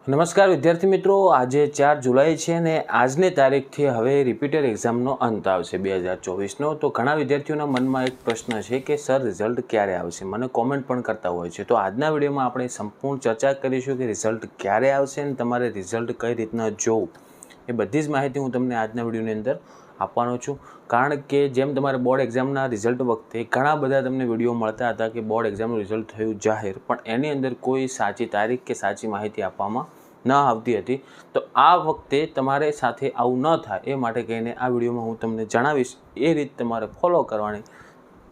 નમસ્કાર વિદ્યાર્થી મિત્રો, આજે 4 જુલાઈ છે ને આજની તારીખથી હવે રિપીટર એક્ઝામનો અંત આવશે 2024નો। તો ઘણા વિદ્યાર્થીઓના મનમાં એક પ્રશ્ન છે કે સર રિઝલ્ટ ક્યારે આવશે, મને કોમેન્ટ પણ કરતા હોય છે। તો આજના વિડીયોમાં આપણે સંપૂર્ણ ચર્ચા કરીશું કે રિઝલ્ટ ક્યારે આવશે અને તમારે રિઝલ્ટ કઈ રીતના જોવું, એ બધી જ માહિતી હું તમને આજના વિડીયોની અંદર આપવાનો છું। કારણ કે જેમ તમારે બોર્ડ એક્ઝામના રિઝલ્ટ વખતે ઘણા બધા તમને વિડીયો મળતા હતા કે બોર્ડ એક્ઝામનું રિઝલ્ટ થયું જાહેર, પણ એની અંદર કોઈ સાચી તારીખ કે સાચી માહિતી આપવામાં ન આવતી હતી। તો આ વખતે તમારે સાથે આવું ન થાય એ માટે કહીને આ વિડીયોમાં હું તમને જણાવીશ, એ રીત તમારે ફોલો કરવાની,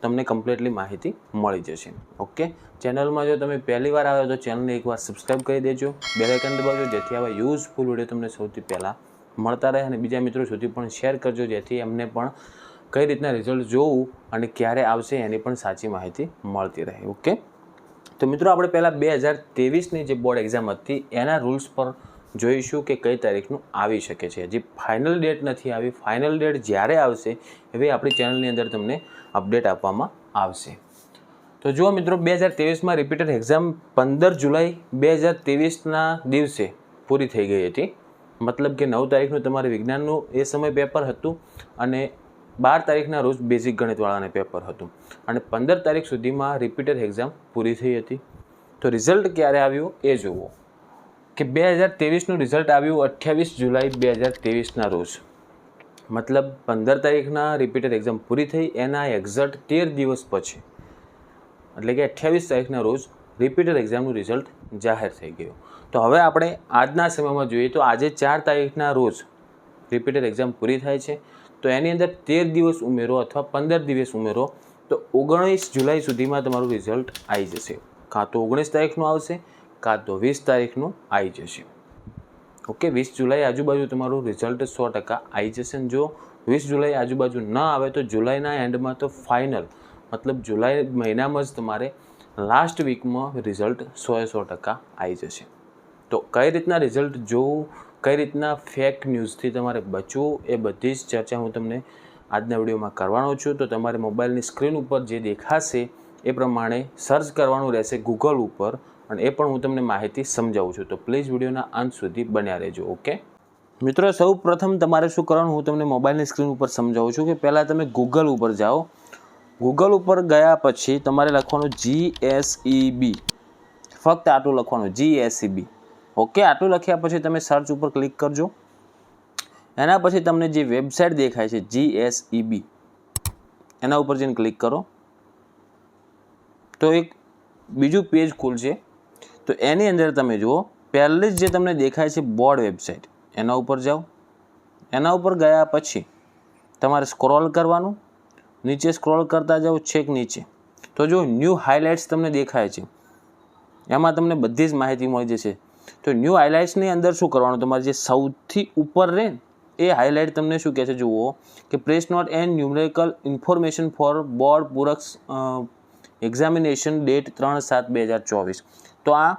તમને કમ્પ્લીટલી માહિતી મળી જશે। ઓકે, ચેનલમાં જો તમે પહેલી વાર આવ્યો તો ચેનલને એકવાર સબસ્ક્રાઈબ કરી દેજો, બેલ આઇકન દબાવજો, જેથી આવા યુઝફુલ વિડીયો તમને સૌથી પહેલાં મળતા રહે અને બીજા મિત્રો સુધી પણ શેર કરજો, જેથી એમને પણ કઈ રીતના રિઝલ્ટ જોવું અને ક્યારે આવશે એની પણ સાચી માહિતી મળતી રહે। ઓકે, તો મિત્રો આપણે પહેલાં 2023ની જે બોર્ડ એક્ઝામ હતી એના રૂલ્સ પર જોઈશું કે કઈ તારીખનું આવી શકે છે। હજી ફાઇનલ ડેટ નથી આવી, ફાઇનલ ડેટ જ્યારે આવશે એવી આપણી ચેનલની અંદર તમને અપડેટ આપવામાં આવશે। તો જુઓ મિત્રો, 2023માં રિપીટર એક્ઝામ 15 જુલાઈ 2023ના દિવસે પૂરી થઈ ગઈ હતી। મતલબ કે 9 તારીખનું તમારે વિજ્ઞાનનું એ સમય પેપર હતું અને 12 તારીખના રોજ બેઝિક ગણિતવાળાને પેપર હતું અને 15 તારીખ સુધીમાં રિપીટર એક્ઝામ પૂરી થઈ હતી। તો રિઝલ્ટ ક્યારે આવ્યું એ જુઓ કે 2023નું રિઝલ્ટ આવ્યું 28 જુલાઈ 2023ના રોજ। મતલબ 15 તારીખના રિપીટર એક્ઝામ પૂરી થઈ એના એક્ઝેક્ટ 13 દિવસ પછી, એટલે કે 28 તારીખના રોજ રિપીટર એક્ઝામનું રિઝલ્ટ જાહેર થઈ ગયું। તો હવે આપણે આજના સમયમાં જોઈએ તો આજે 4 તારીખના રોજ રિપીટર એક્ઝામ પૂરી થાય છે, તો એની અંદર 13 દિવસ ઉમેરો અથવા 15 દિવસ ઉમેરો તો 19 જુલાઈ સુધીમાં તમારું રિઝલ્ટ આવી જશે। કાં તો 19 તારીખનું આવશે, કાં તો 20 તારીખનું આવી જશે। ઓકે, 20 જુલાઈ આજુબાજુ તમારું રિઝલ્ટ 100% આવી જશે અને જો 20 જુલાઈ આજુબાજુ ન આવે તો જુલાઈના એન્ડમાં તો ફાઇનલ, મતલબ જુલાઈ મહિનામાં જ તમારે લાસ્ટ વીકમાં રિઝલ્ટ 100% આવી જશે। તો કઈ રીતના રિઝલ્ટ જોવું, કઈ રીતના ફેક ન્યૂઝથી તમારે બચવું, એ બધી જ ચર્ચા હું તમને આજના વિડીયોમાં કરવાનો છું। તો તમારે મોબાઈલની સ્ક્રીન ઉપર જે દેખાશે એ પ્રમાણે સર્ચ કરવાનું રહેશે ગૂગલ ઉપર, અને એ પણ હું તમને માહિતી સમજાવું છું। તો પ્લીઝ વિડીયોના અંત સુધી બન્યા રહેજો। ઓકે મિત્રો, સૌ પ્રથમ તમારે શું કરવાનું હું તમને મોબાઈલની સ્ક્રીન ઉપર સમજાવું છું કે પહેલાં તમે ગૂગલ ઉપર જાઓ। ગૂગલ ઉપર ગયા પછી તમારે લખવાનું GSEB, ફક્ત આટલું લખવાનું GSEB। ઓકે, આટલું લખ્યા પછી તમે સર્ચ ઉપર ક્લિક કરજો। એના પછી તમને જે વેબસાઇટ દેખાય છે GSEB, એના ઉપર જઈને ક્લિક કરો તો એક બીજું પેજ ખુલશે। તો એની અંદર તમે જુઓ પહેલી જ જે તમને દેખાય છે બોર્ડ વેબસાઇટ, એના ઉપર જાઓ। એના ઉપર ગયા પછી તમારે સ્ક્રોલ કરવાનું, નીચે સ્ક્રોલ કરતા જાઓ છેક નીચે, તો જો ન્યૂ હાઇલાઇટ્સ તમને દેખાય છે, એમાં તમને બધી જ માહિતી મળી જશે। તો ન્યૂ હાઇલાઇટ્સની અંદર શું કરવાનું, તમારે જે સૌથી ઉપર રહે એ હાઇલાઇટ તમને શું કહે છે જુઓ કે press note and numerical information for board પૂરક એક્ઝામિનેશન ડેટ 3/7/2024। તો આ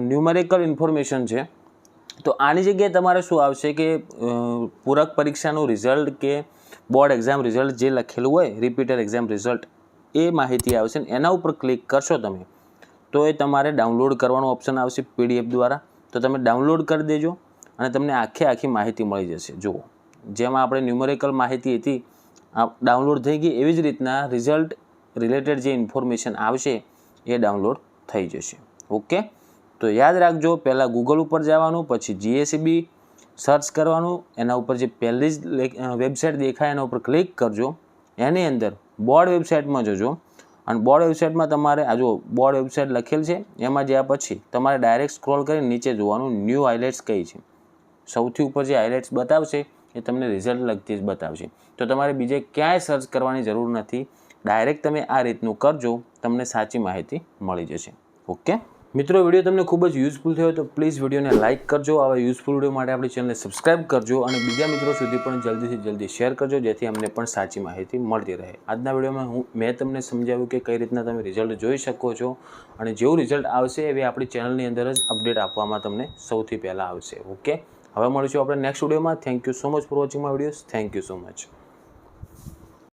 ન્યુમેરિકલ ઇન્ફોર્મેશન છે। તો આની જગ્યાએ તમારે શું આવશે કે પૂરક પરીક્ષાનું રિઝલ્ટ કે બોર્ડ એક્ઝામ રિઝલ્ટ જે લખેલું હોય રિપીટર એક્ઝામ રિઝલ્ટ, એ માહિતી આવશે ને એના ઉપર ક્લિક કરશો તમે તો એ તમારે ડાઉનલોડ કરવાનો ઓપ્શન આવશે PDF દ્વારા। તો તમે ડાઉનલોડ કરી દેજો અને તમને આખી માહિતી મળી જશે। જુઓ, જેમાં આપણે ન્યુમેરિકલ માહિતી હતી આ ડાઉનલોડ થઈ ગઈ, એવી જ રીતના રિઝલ્ટ રિલેટેડ જે ઇન્ફોર્મેશન આવશે એ ડાઉનલોડ થઈ જશે। ઓકે, તો યાદ રાખજો, પહેલાં ગૂગલ ઉપર જવાનું, પછી GSEB સર્ચ કરવાનું, એના ઉપર જે પહેલી જ વેબસાઇટ દેખાય એના ઉપર ક્લિક કરજો। એની અંદર બોર્ડ વેબસાઇટમાં જજો અને બોર્ડ વેબસાઇટમાં તમારે આ જો બોર્ડ વેબસાઇટ લખેલ છે, એમાં જ્યાં પછી તમારે ડાયરેક્ટ સ્ક્રોલ કરી નીચે જોવાનું ન્યૂ હાઇલાઇટ્સ કઈ છે। સૌથી ઉપર જે હાઇલાઇટ્સ બતાવશે એ તમને રિઝલ્ટ લગતી જ બતાવશે। તો તમારે બીજે ક્યાંય સર્ચ કરવાની જરૂર નથી, ડાયરેક્ટ તમે આ રીતનું કરજો, તમને સાચી માહિતી મળી જશે। ઓકે મિત્રો, વિડીયો તમને ખૂબ જ યુઝફુલ થયો તો પ્લીઝ વિડીયોને લાઇક કરજો, આવા યુઝફુલ વિડીયો માટે આપણી ચેનલને સબસ્ક્રાઈબ કરજો અને બીજા મિત્રો સુધી પણ જલ્દીથી જલ્દી શેર કરજો, જેથી અમને પણ સાચી માહિતી મળતી રહે। આજના વિડીયોમાં મેં તમને સમજાવ્યું કે કઈ રીતના તમે રિઝલ્ટ જોઈ શકો છો અને જેવું રિઝલ્ટ આવશે એવી આપણી ચેનલની અંદર જ અપડેટ આપવામાં તમને સૌથી પહેલાં આવશે। ઓકે, હવે મળીશું આપણે નેક્સ્ટ વિડીયોમાં। Thank you so much for watching my videos. Thank you so much.